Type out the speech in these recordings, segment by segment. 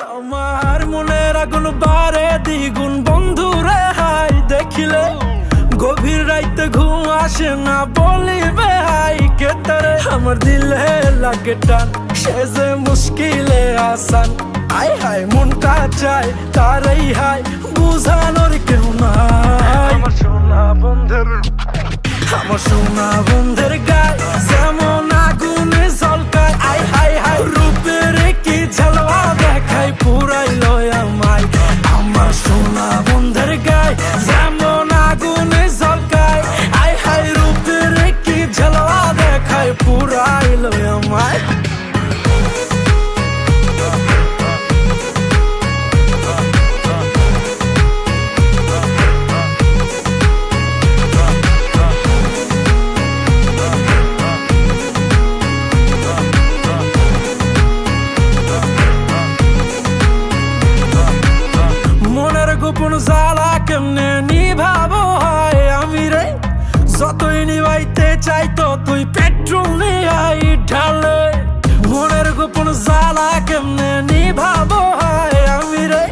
আমার মনের আগুন বারে দ্বিগুণ বন্ধুরে হাই দেখিলে, গভীর রাইতে ঘুম আসে না বলিবে হাই কে তারে। আমার দিলে লাগে টান সে যে মুশকিলে আসান, আই হাই মনটা চায় তারই হাই বুঝানোর কেউ নাই। আমার সোনা বন্ধের, আমার সোনা বন্ধের গায় যেমন আগুনে ঝলকায়, আই হাই হাই রূপের কি ঝালওয়া দেখায় পুরাইল আমায়। আমার সোনা বন্ধের গায় যেমন আগুনে ঝলকায়, আই হাই রূপের কি ঝালওয়া দেখায় পুরাইল আমায়। গোপন জ্বালা কেমনে নিভাবো হয় আমি রে, যতই নিভাইতে চাই ততই পেট্রোল নিয়াই ঢালে। মনের গোপন জ্বালা কেমনে নিভাবো হয় আমি রে,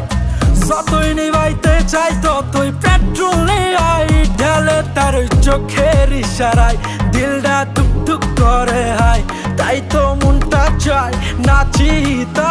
যতই নিভাইতে চাই ততই পেট্রোল নিয়াই ঢালে। তার চোখের ইশারায় দিলটা টুক টুক করে হায়, তাই তো মনটা চায় নাচি তা